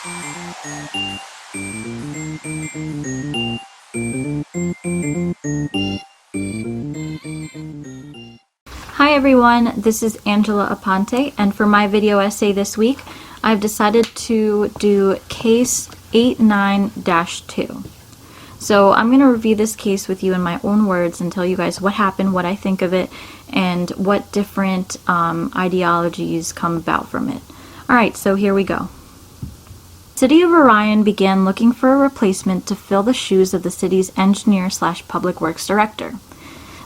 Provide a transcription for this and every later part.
Hi everyone, this is Angela Aponte, and for my video essay this week, I've decided to do case 89-2. So I'm going to review this case with you in my own words and tell you guys what happened, what I think of it, and what different ideologies come about from it. Alright, so here we go. City of Orion began looking for a replacement to fill the shoes of the city's engineer/public works director.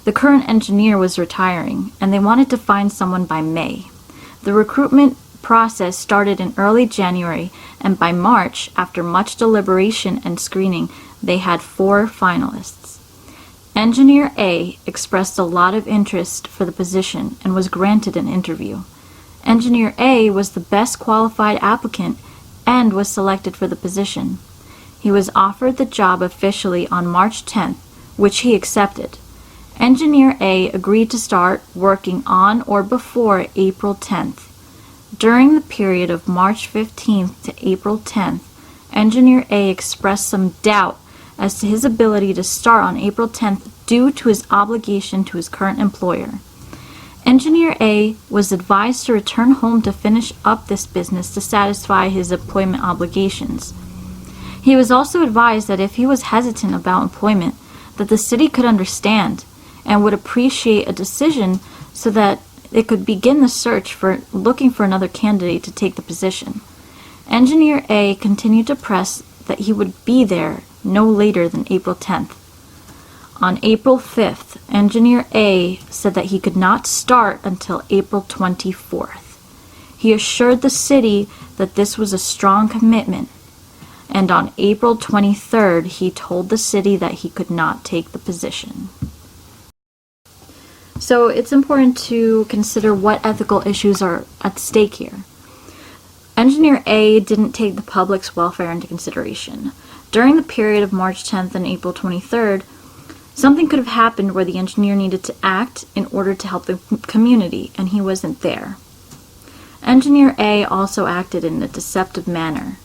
The current engineer was retiring, and they wanted to find someone by May. The recruitment process started in early January, and by March, after much deliberation and screening, they had 4 finalists. Engineer A expressed a lot of interest for the position and was granted an interview. Engineer A was the best qualified applicant and was selected for the position. He was offered the job officially on March 10th, which he accepted. Engineer A agreed to start working on or before April 10th. During the period of March 15th to April 10th, Engineer A expressed some doubt as to his ability to start on April 10th due to his obligation to his current employer. Engineer A was advised to return home to finish up this business to satisfy his employment obligations. He was also advised that if he was hesitant about employment, that the city could understand and would appreciate a decision so that it could begin the search for looking for another candidate to take the position. Engineer A continued to press that he would be there no later than April 10th. On April 5th, Engineer A said that he could not start until April 24th. He assured the city that this was a strong commitment, and on April 23rd, he told the city that he could not take the position. So it's important to consider what ethical issues are at stake here. Engineer A didn't take the public's welfare into consideration. During the period of March 10th and April 23rd, something could have happened where the engineer needed to act in order to help the community, and he wasn't there. Engineer A also acted in a deceptive manner.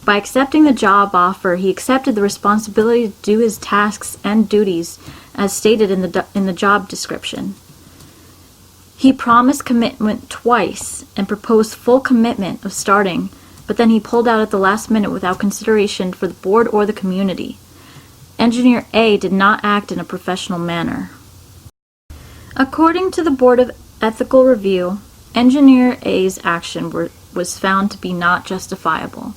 By accepting the job offer, he accepted the responsibility to do his tasks and duties as stated in the job description. He promised commitment twice and proposed full commitment of starting, but then he pulled out at the last minute without consideration for the board or the community. Engineer A did not act in a professional manner. According to the Board of Ethical Review, Engineer A's action was found to be not justifiable.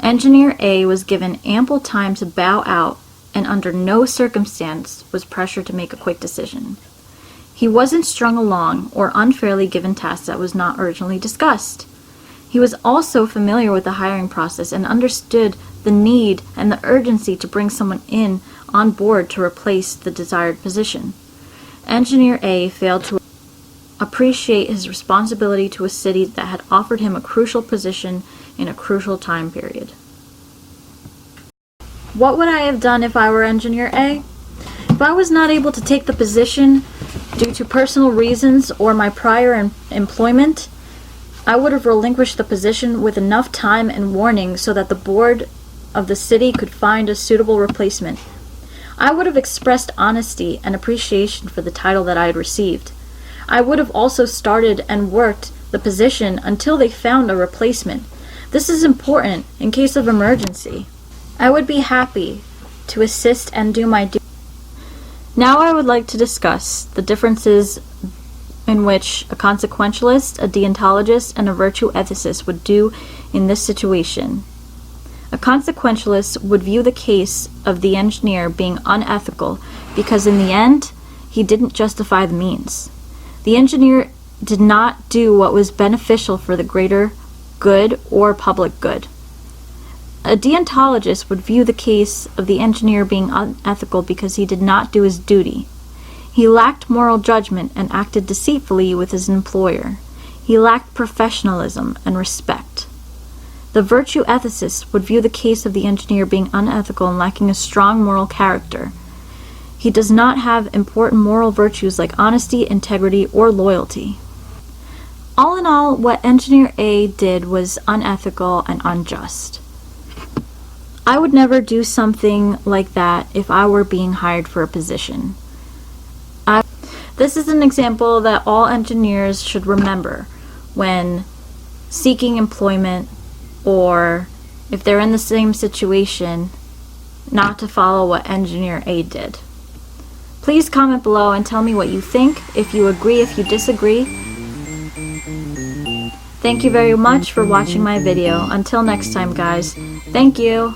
Engineer A was given ample time to bow out and under no circumstance was pressured to make a quick decision. He wasn't strung along or unfairly given tasks that was not urgently discussed. He was also familiar with the hiring process and understood the need and the urgency to bring someone in on board to replace the desired position. Engineer A failed to appreciate his responsibility to a city that had offered him a crucial position in a crucial time period. What would I have done if I were Engineer A? If I was not able to take the position due to personal reasons or my prior employment, I would have relinquished the position with enough time and warning so that the board of the city could find a suitable replacement. I would have expressed honesty and appreciation for the title that I had received. I would have also started and worked the position until they found a replacement. This is important in case of emergency. I would be happy to assist and do my duty. Now I would like to discuss the differences in which a consequentialist, a deontologist, and a virtue ethicist would do in this situation. A consequentialist would view the case of the engineer being unethical because in the end, he didn't justify the means. The engineer did not do what was beneficial for the greater good or public good. A deontologist would view the case of the engineer being unethical because he did not do his duty. He lacked moral judgment and acted deceitfully with his employer. He lacked professionalism and respect. The virtue ethicist would view the case of the engineer being unethical and lacking a strong moral character. He does not have important moral virtues like honesty, integrity, or loyalty. All in all, what Engineer A did was unethical and unjust. I would never do something like that if I were being hired for a position. This is an example that all engineers should remember when seeking employment, or if they're in the same situation, not to follow what Engineer A did. Please comment below and tell me what you think, if you agree, if you disagree. Thank you very much for watching my video. Until next time, guys. Thank you.